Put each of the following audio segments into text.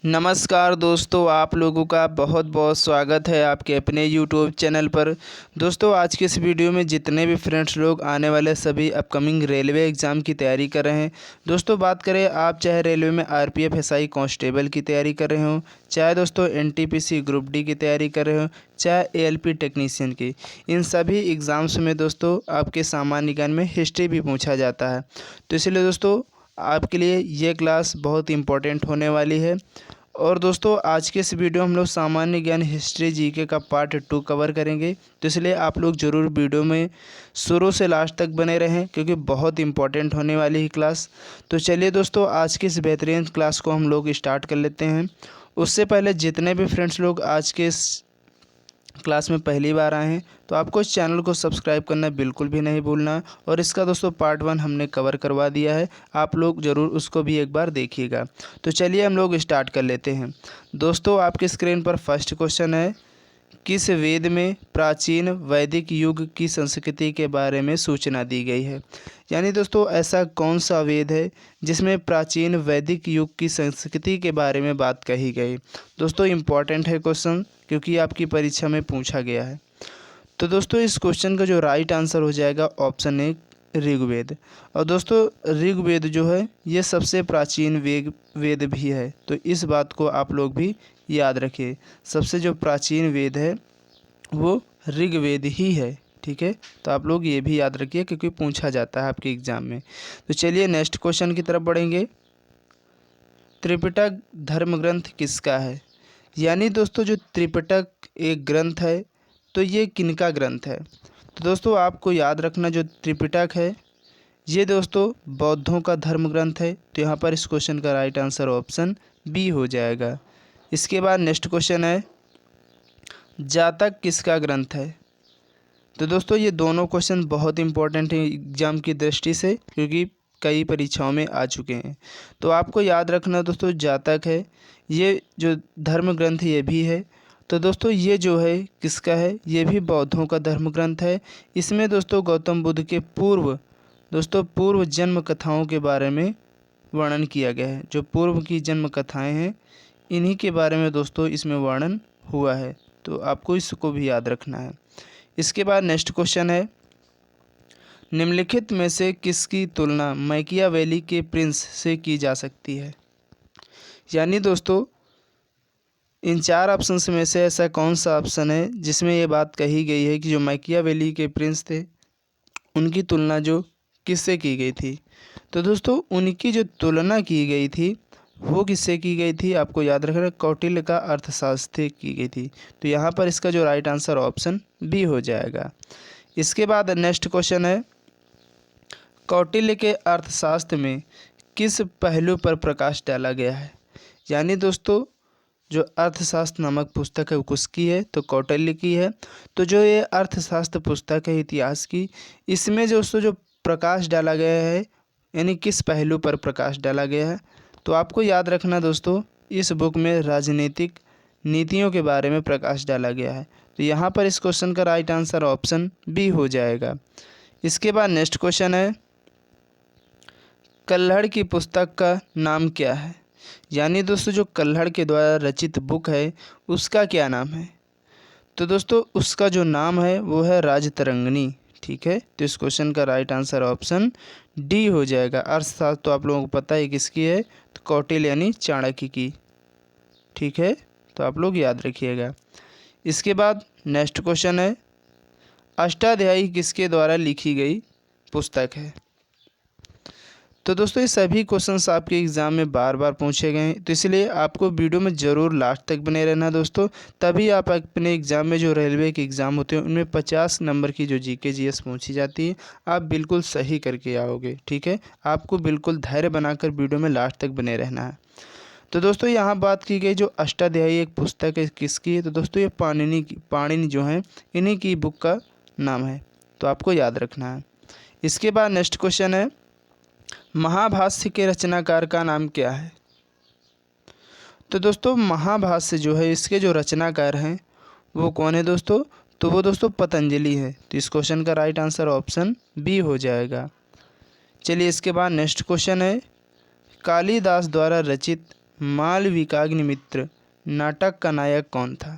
नमस्कार दोस्तों, आप लोगों का बहुत बहुत स्वागत है आपके अपने यूट्यूब चैनल पर। दोस्तों, आज के इस वीडियो में जितने भी फ्रेंड्स लोग आने वाले सभी अपकमिंग रेलवे एग्ज़ाम की तैयारी कर रहे हैं। दोस्तों, बात करें आप चाहे रेलवे में आरपीएफ एसआई कांस्टेबल की तैयारी कर रहे हो, चाहे दोस्तों एनटीपीसी ग्रुप डी की तैयारी कर रहे हो, चाहे एएलपी टेक्नीशियन की, इन सभी एग्ज़ाम्स में दोस्तों आपके सामान्य ज्ञान में हिस्ट्री भी पूछा जाता है। तो इसलिए दोस्तों आपके लिए ये क्लास बहुत इम्पोर्टेंट होने वाली है। और दोस्तों आज के इस वीडियो हम लोग सामान्य ज्ञान हिस्ट्री जीके का पार्ट 2 कवर करेंगे। तो इसलिए आप लोग ज़रूर वीडियो में शुरू से लास्ट तक बने रहें, क्योंकि बहुत इंपॉर्टेंट होने वाली है क्लास। तो चलिए दोस्तों आज की इस बेहतरीन क्लास को हम लोग स्टार्ट कर लेते हैं। उससे पहले जितने भी फ्रेंड्स लोग आज के इस क्लास में पहली बार आए हैं तो आपको इस चैनल को सब्सक्राइब करना बिल्कुल भी नहीं भूलना। और इसका दोस्तों पार्ट 1 हमने कवर करवा दिया है, आप लोग ज़रूर उसको भी एक बार देखिएगा। तो चलिए हम लोग स्टार्ट कर लेते हैं। दोस्तों आपके स्क्रीन पर फर्स्ट क्वेश्चन है, किस वेद में प्राचीन वैदिक युग की संस्कृति के बारे में सूचना दी गई है। यानी दोस्तों ऐसा कौन सा वेद है जिसमें प्राचीन वैदिक युग की संस्कृति के बारे में बात कही गई। दोस्तों इम्पॉर्टेंट है क्वेश्चन, क्योंकि आपकी परीक्षा में पूछा गया है। तो दोस्तों इस क्वेश्चन का जो राइट आंसर हो जाएगा ऑप्शन ए ऋग्वेद। और दोस्तों ऋग्वेद जो है ये सबसे प्राचीन वेद भी है, तो इस बात को आप लोग भी याद रखिए। सबसे जो प्राचीन वेद है वो ऋग्वेद ही है, ठीक है। तो आप लोग ये भी याद रखिए, क्योंकि पूछा जाता है आपके एग्ज़ाम में। तो चलिए नेक्स्ट क्वेश्चन की तरफ बढ़ेंगे। त्रिपिटक धर्म ग्रंथ किसका है। यानी दोस्तों जो त्रिपिटक एक ग्रंथ है तो ये किनका ग्रंथ है। तो दोस्तों आपको याद रखना जो त्रिपिटक है ये दोस्तों बौद्धों का धर्म ग्रंथ है। तो यहाँ पर इस क्वेश्चन का राइट आंसर ऑप्शन बी हो जाएगा। इसके बाद नेक्स्ट क्वेश्चन है, जातक किसका ग्रंथ है। तो दोस्तों ये दोनों क्वेश्चन बहुत इंपॉर्टेंट है एग्जाम की दृष्टि से, क्योंकि कई परीक्षाओं में आ चुके हैं। तो आपको याद रखना दोस्तों जातक है, ये जो धर्म ग्रंथ ये भी है। तो दोस्तों ये जो है किसका है, ये भी बौद्धों का धर्म ग्रंथ है। इसमें दोस्तों गौतम बुद्ध के पूर्व जन्म कथाओं के बारे में वर्णन किया गया है। जो पूर्व की जन्म कथाएँ हैं इन्हीं के बारे में दोस्तों इसमें वर्णन हुआ है। तो आपको इसको भी याद रखना है। इसके बाद नेक्स्ट क्वेश्चन है, निम्नलिखित में से किसकी तुलना मैकियावेली के प्रिंस से की जा सकती है। यानी दोस्तों इन 4 ऑप्शंस में से ऐसा कौन सा ऑप्शन है जिसमें ये बात कही गई है कि जो मैकियावेली के प्रिंस थे उनकी तुलना जो किससे की गई थी। तो दोस्तों उनकी जो तुलना की गई थी वो किससे की गई थी, आपको याद रखना कौटिल्य का अर्थशास्त्र की गई थी। तो यहाँ पर इसका जो राइट आंसर ऑप्शन बी हो जाएगा। इसके बाद नेक्स्ट क्वेश्चन है, कौटिल्य के अर्थशास्त्र में किस पहलू पर प्रकाश डाला गया है। यानी दोस्तों जो अर्थशास्त्र नामक पुस्तक है वो किसकी है, तो कौटिल्य की है। तो जो ये अर्थशास्त्र पुस्तक है इतिहास की, इसमें दोस्तों जो प्रकाश डाला गया है यानी किस पहलू पर प्रकाश डाला गया है। तो आपको याद रखना दोस्तों इस बुक में राजनीतिक नीतियों के बारे में प्रकाश डाला गया है। तो यहाँ पर इस क्वेश्चन का राइट आंसर ऑप्शन बी हो जाएगा। इसके बाद नेक्स्ट क्वेश्चन है, कल्हड़ की पुस्तक का नाम क्या है। यानी दोस्तों जो कल्हड़ के द्वारा रचित बुक है उसका क्या नाम है। तो दोस्तों उसका जो नाम है वो है राजतरंगिणी, ठीक है। तो इस क्वेश्चन का राइट आंसर ऑप्शन डी हो जाएगा। अर्थशास्त्र तो आप लोगों को पता है किसकी है, तो कौटिल्य यानी चाणक्य की, ठीक है। तो आप लोग याद रखिएगा। इसके बाद नेक्स्ट क्वेश्चन है, अष्टाध्यायी किसके द्वारा लिखी गई पुस्तक है। तो दोस्तों ये सभी क्वेश्चंस आपके एग्ज़ाम में बार बार पूछे गए हैं, तो इसलिए आपको वीडियो में ज़रूर लास्ट तक बने रहना दोस्तों। तभी आप अपने एग्ज़ाम में जो रेलवे के एग्ज़ाम होते हैं उनमें 50 नंबर की जो जीके जीएस पूछी जाती है आप बिल्कुल सही करके आओगे, ठीक है। आपको बिल्कुल धैर्य बनाकर वीडियो में लास्ट तक बने रहना है। तो दोस्तों यहाँ बात की गई जो अष्टाध्यायी एक पुस्तक है किसकी है, तो दोस्तों ये पाणिनि जो हैं इन्हीं की बुक का नाम है। तो आपको याद रखना है। इसके बाद नेक्स्ट क्वेश्चन है, महाभाष्य के रचनाकार का नाम क्या है। तो दोस्तों महाभाष्य जो है इसके जो रचनाकार हैं वो कौन है दोस्तों, तो वो दोस्तों पतंजलि है। तो इस क्वेश्चन का राइट आंसर ऑप्शन बी हो जाएगा। चलिए इसके बाद नेक्स्ट क्वेश्चन है, कालिदास द्वारा रचित मालविकाग्निमित्र नाटक का नायक कौन था।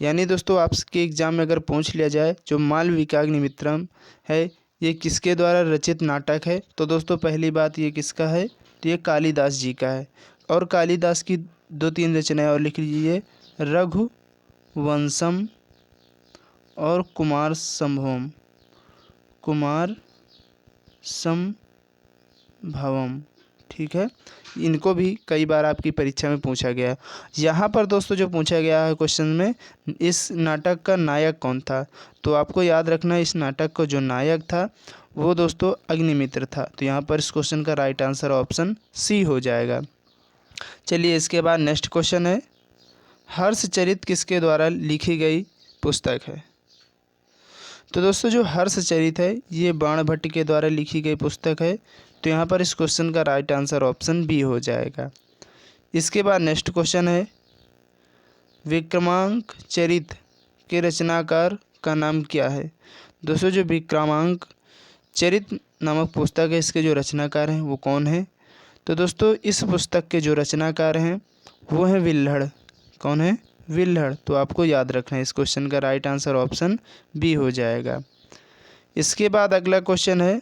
यानी दोस्तों आपके एग्जाम में अगर पूछ लिया जाए जो मालविकाग्निमित्रम है ये किसके द्वारा रचित नाटक है, तो दोस्तों पहली बात ये किसका है, तो ये कालिदास जी का है। और कालिदास की 2-3 रचनाएं और लिख लीजिए, रघुवंशम और कुमार संभवम। ठीक है, इनको भी कई बार आपकी परीक्षा में पूछा गया है। यहाँ पर दोस्तों जो पूछा गया है क्वेश्चन में, इस नाटक का नायक कौन था, तो आपको याद रखना इस नाटक का जो नायक था वो दोस्तों अग्निमित्र था। तो यहाँ पर इस क्वेश्चन का राइट आंसर ऑप्शन सी हो जाएगा। चलिए इसके बाद नेक्स्ट क्वेश्चन है, हर्षचरित किसके द्वारा लिखी गई पुस्तक है। तो दोस्तों जो हर्षचरित है ये बाणभट्ट के द्वारा लिखी गई पुस्तक है। तो यहाँ पर इस क्वेश्चन का राइट आंसर ऑप्शन बी हो जाएगा। इसके बाद नेक्स्ट क्वेश्चन है, विक्रमांक चरित के रचनाकार का नाम क्या है। दोस्तों जो विक्रमांक चरित नामक पुस्तक है इसके जो रचनाकार हैं वो कौन है, तो दोस्तों इस पुस्तक के जो रचनाकार हैं वो हैं विल्हड़। कौन है, विल्हड़। तो आपको याद रखना है इस क्वेश्चन का राइट आंसर ऑप्शन बी हो जाएगा। इसके बाद अगला क्वेश्चन है,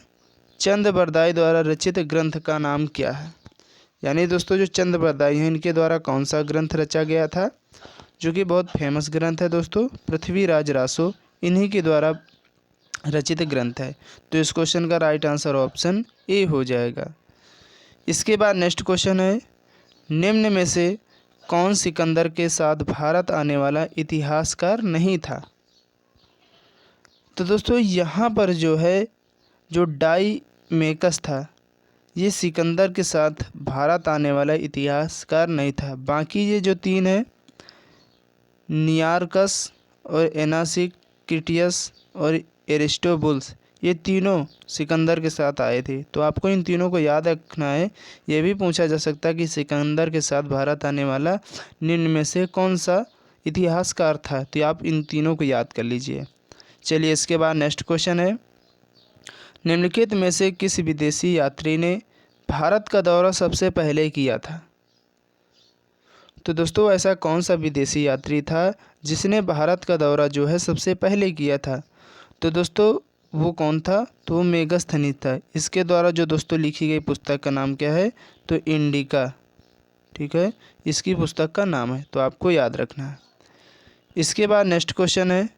चंद बरदाई द्वारा रचित ग्रंथ का नाम क्या है। यानी दोस्तों जो चंद बरदाई हैं इनके द्वारा कौन सा ग्रंथ रचा गया था, जो कि बहुत फेमस ग्रंथ है दोस्तों, पृथ्वीराज रासो इन्हीं के द्वारा रचित ग्रंथ है। तो इस क्वेश्चन का राइट आंसर ऑप्शन ए हो जाएगा। इसके बाद नेक्स्ट क्वेश्चन है, निम्न में से कौन सिकंदर के साथ भारत आने वाला इतिहासकार नहीं था। तो दोस्तों यहाँ पर जो है जो डाईमेकस था ये सिकंदर के साथ भारत आने वाला इतिहासकार नहीं था। बाकी ये जो 3 है, नियार्कस और एनासिक्टियस और एरिस्टोबुल्स, ये तीनों सिकंदर के साथ आए थे। तो आपको इन तीनों को याद रखना है। ये भी पूछा जा सकता है कि सिकंदर के साथ भारत आने वाला निम्न में से कौन सा इतिहासकार था, तो आप इन तीनों को याद कर लीजिए। चलिए इसके बाद नेक्स्ट क्वेश्चन है, निम्नलिखित में से किस विदेशी यात्री ने भारत का दौरा सबसे पहले किया था। तो दोस्तों ऐसा कौन सा विदेशी यात्री था जिसने भारत का दौरा जो है सबसे पहले किया था, तो दोस्तों वो कौन था, तो वो मेगस्थनीज था। इसके द्वारा जो दोस्तों लिखी गई पुस्तक का नाम क्या है, तो इंडिका। ठीक है, इसकी पुस्तक का नाम है, तो आपको याद रखना है। इसके बाद नेक्स्ट क्वेश्चन है,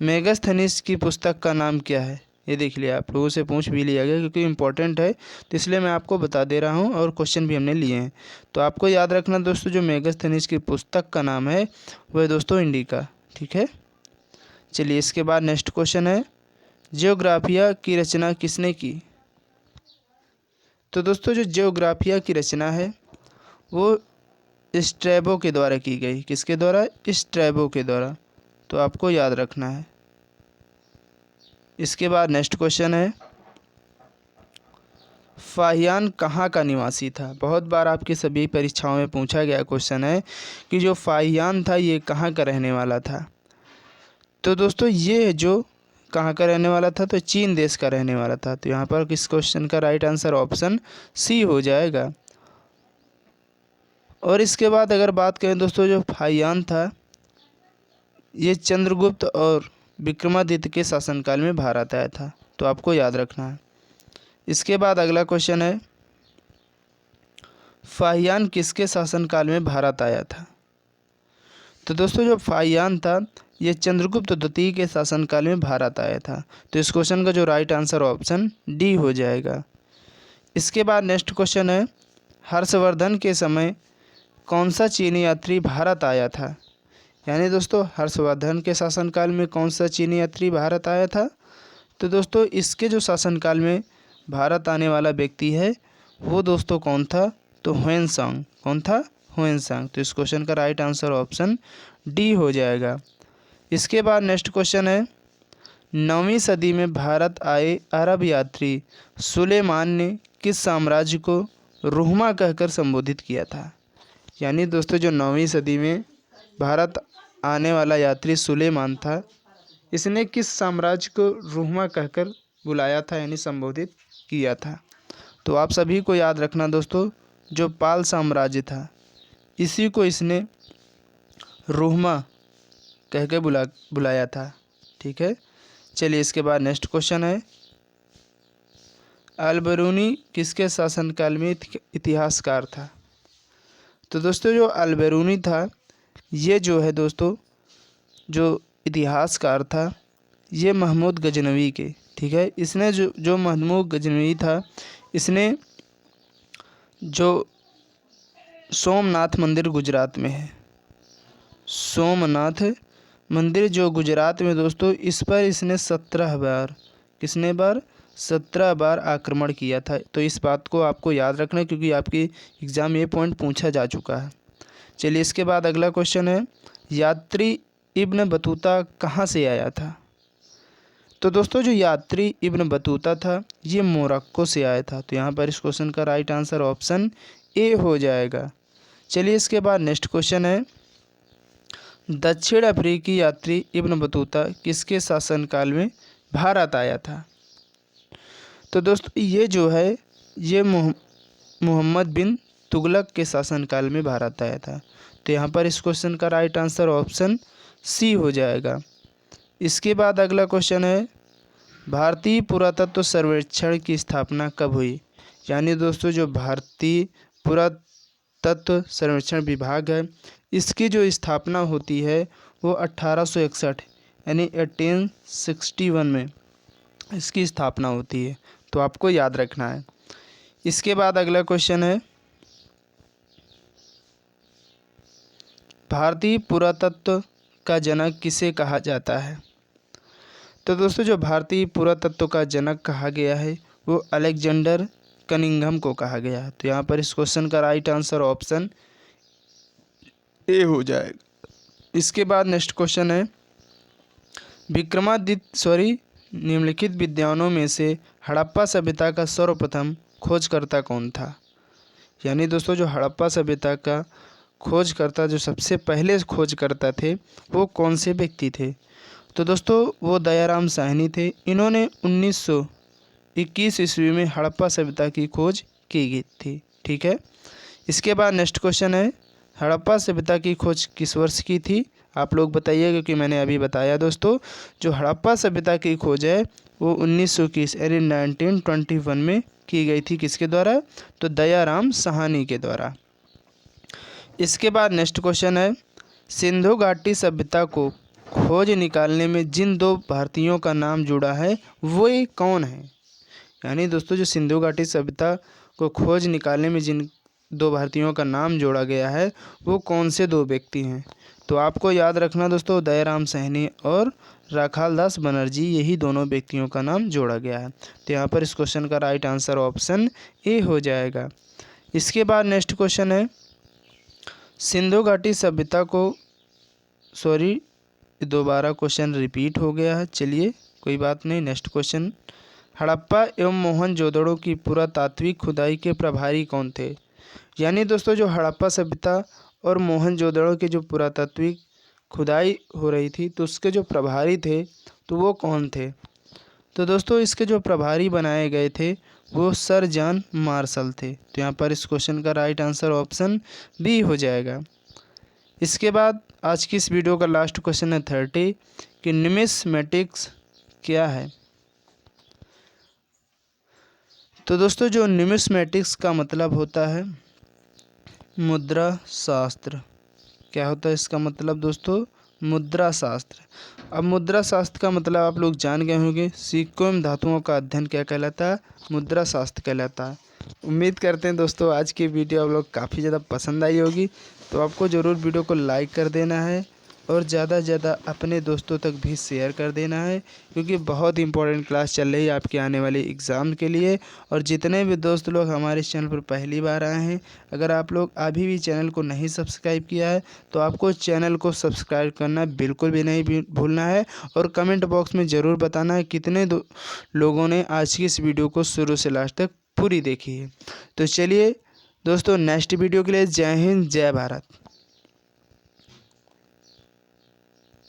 मेगस्थनीज की पुस्तक का नाम क्या है। ये देख लिया, आप लोगों से पूछ भी लिया गया क्योंकि इम्पोर्टेंट है, तो इसलिए मैं आपको बता दे रहा हूँ और क्वेश्चन भी हमने लिए हैं। तो आपको याद रखना दोस्तों जो मेगस्थनीज की पुस्तक का नाम है वह दोस्तों इंडिका। ठीक है, चलिए इसके बाद नेक्स्ट क्वेश्चन है, जियोग्राफिया की रचना किसने की। तो दोस्तों जो जियोग्राफिया की रचना है वो स्ट्रैबो के द्वारा की गई। किसके द्वारा, स्ट्रैबो के द्वारा। तो आपको याद रखना है। इसके बाद नेक्स्ट क्वेश्चन है, फाहियान कहाँ का निवासी था। बहुत बार आपकी सभी परीक्षाओं में पूछा गया क्वेश्चन है कि जो फाहियान था ये कहाँ का रहने वाला था। तो दोस्तों ये जो कहाँ का रहने वाला था, तो चीन देश का रहने वाला था। तो यहाँ पर इस क्वेश्चन का राइट आंसर ऑप्शन सी हो जाएगा। और इसके बाद अगर बात करें दोस्तों जो फाहियान था ये चंद्रगुप्त और विक्रमादित्य के शासनकाल में भारत आया था। तो आपको याद रखना है। इसके बाद अगला क्वेश्चन है, फाहियान किसके शासनकाल में भारत आया था। तो दोस्तों जो फाहियान था ये चंद्रगुप्त द्वितीय के शासनकाल में भारत आया था। तो इस क्वेश्चन का जो राइट आंसर ऑप्शन डी हो जाएगा। इसके बाद नेक्स्ट क्वेश्चन है, हर्षवर्धन के समय कौन सा चीनी यात्री भारत आया था। यानी दोस्तों हर्षवर्धन के शासनकाल में कौन सा चीनी यात्री भारत आया था। तो दोस्तों इसके जो शासनकाल में भारत आने वाला व्यक्ति है वो दोस्तों कौन था, तो ह्वेनसांग। कौन था, ह्वेनसांग। तो इस क्वेश्चन का राइट आंसर ऑप्शन डी हो जाएगा। इसके बाद नेक्स्ट क्वेश्चन है, 9वीं सदी में भारत आए अरब यात्री सुलेमान ने किस साम्राज्य को रुहमा कहकर संबोधित किया था। यानी दोस्तों जो 9वीं सदी में भारत आने वाला यात्री सुलेमान था इसने किस साम्राज्य को रुहमा कहकर बुलाया था, यानी संबोधित किया था। तो आप सभी को याद रखना दोस्तों जो पाल साम्राज्य था इसी को इसने रोहमा कह के बुलाया था। ठीक है, चलिए इसके बाद नेक्स्ट क्वेश्चन है, अल-बिरूनी किसके शासनकाल में इतिहासकार था? तो दोस्तों जो अल-बिरूनी था, ये जो है दोस्तों जो इतिहासकार था, ये महमूद गजनवी के, ठीक है, इसने जो महमूद गजनवी था, इसने जो सोमनाथ मंदिर गुजरात में है, सोमनाथ मंदिर जो गुजरात में दोस्तों, इस पर इसने 17 बार, किसने बार 17 बार आक्रमण किया था। तो इस बात को आपको याद रखना है क्योंकि आपके एग्ज़ाम में ये पॉइंट पूछा जा चुका है। चलिए इसके बाद अगला क्वेश्चन है, यात्री इब्न बतूता कहाँ से आया था? तो दोस्तों जो यात्री इब्न बतूता था, ये मोरक्को से आया था। तो यहाँ पर इस क्वेश्चन का राइट आंसर ऑप्शन ए हो जाएगा। चलिए इसके बाद नेक्स्ट क्वेश्चन है, दक्षिण अफ्रीकी यात्री इब्न बतूता किसके शासनकाल में भारत आया था? तो दोस्तों ये जो है, ये मोहम्मद बिन तुगलक के शासनकाल में भारत आया था। तो यहाँ पर इस क्वेश्चन का राइट आंसर ऑप्शन सी हो जाएगा। इसके बाद अगला क्वेश्चन है, भारतीय पुरातत्व सर्वेक्षण की स्थापना कब हुई? यानी दोस्तों जो भारतीय पुरातत्व सर्वेक्षण विभाग है, इसकी जो स्थापना होती है वो 1861 यानी 1861 में इसकी स्थापना होती है। तो आपको याद रखना है। इसके बाद अगला क्वेश्चन है, भारतीय पुरातत्व का जनक किसे कहा जाता है? तो दोस्तों जो भारतीय पुरातत्व का जनक कहा गया है वो अलेक्जेंडर कनिंघम को कहा गया है। तो यहाँ पर इस क्वेश्चन का राइट आंसर ऑप्शन ए हो जाएगा। इसके बाद नेक्स्ट क्वेश्चन है, निम्नलिखित विद्वानों में से हड़प्पा सभ्यता का सर्वप्रथम खोजकर्ता कौन था? यानी दोस्तों जो हड़प्पा सभ्यता का खोजकर्ता, जो सबसे पहले खोजकर्ता थे, वो कौन से व्यक्ति थे? तो दोस्तों वो दयाराम साहनी थे। इन्होंने 1921 ईस्वी में हड़प्पा सभ्यता की खोज की गई थी। ठीक है, इसके बाद नेक्स्ट क्वेश्चन है, हड़प्पा सभ्यता की खोज किस वर्ष की थी? आप लोग बताइए क्योंकि मैंने अभी बताया दोस्तों, जो हड़प्पा सभ्यता की खोज है वो 1921 यानी 1921 में की गई थी। किसके द्वारा? तो दयाराम साहनी के द्वारा। इसके बाद नेक्स्ट क्वेश्चन है, सिंधु घाटी सभ्यता को खोज निकालने में जिन दो भारतीयों का नाम जुड़ा है वो एक कौन है? यानी दोस्तों जो सिंधु घाटी सभ्यता को खोज निकालने में जिन दो भारतीयों का नाम जोड़ा गया है वो कौन से दो व्यक्ति हैं? तो आपको याद रखना दोस्तों, दयाराम साहनी और राखालदास बनर्जी, यही दोनों व्यक्तियों का नाम जोड़ा गया है। तो यहाँ पर इस क्वेश्चन का राइट आंसर ऑप्शन ए हो जाएगा। इसके बाद नेक्स्ट क्वेश्चन है, सिंधु घाटी सभ्यता को दोबारा क्वेश्चन रिपीट हो गया है। चलिए कोई बात नहीं, नेक्स्ट क्वेश्चन, हड़प्पा एवं मोहनजोदड़ो की पुरातात्विक खुदाई के प्रभारी कौन थे? यानी दोस्तों जो हड़प्पा सभ्यता और मोहनजोदड़ो की जो पुरातात्विक खुदाई हो रही थी तो उसके जो प्रभारी थे तो वो कौन थे? तो दोस्तों इसके जो प्रभारी बनाए गए थे वो सर जॉन मार्शल थे। तो यहाँ पर इस क्वेश्चन का राइट आंसर ऑप्शन बी हो जाएगा। इसके बाद आज की इस वीडियो का लास्ट क्वेश्चन है 30 कि न्यूमिस्मेटिक्स क्या है? तो दोस्तों जो न्यूमिस्मेटिक्स का मतलब होता है मुद्रा शास्त्र। क्या होता है इसका मतलब दोस्तों? मुद्रा शास्त्र। अब मुद्रा शास्त्र का मतलब आप लोग जान गए होंगे, सिक्कों एवं धातुओं का अध्ययन क्या कहलाता है? मुद्रा शास्त्र कहलाता है। उम्मीद करते हैं दोस्तों आज की वीडियो आप लोग काफ़ी ज़्यादा पसंद आई होगी। तो आपको ज़रूर वीडियो को लाइक कर देना है और ज़्यादा से ज़्यादा अपने दोस्तों तक भी शेयर कर देना है क्योंकि बहुत इंपॉर्टेंट क्लास चल रही है आपके आने वाले एग्ज़ाम के लिए। और जितने भी दोस्त लोग हमारे चैनल पर पहली बार आए हैं, अगर आप लोग अभी भी चैनल को नहीं सब्सक्राइब किया है तो आपको चैनल को सब्सक्राइब करना बिल्कुल भी नहीं भूलना है। और कमेंट बॉक्स में ज़रूर बताना है कितने लोगों ने आज की इस वीडियो को शुरू से लास्ट तक पूरी देखी है। तो चलिए दोस्तों नेक्स्ट वीडियो के लिए जय हिंद, जय भारत।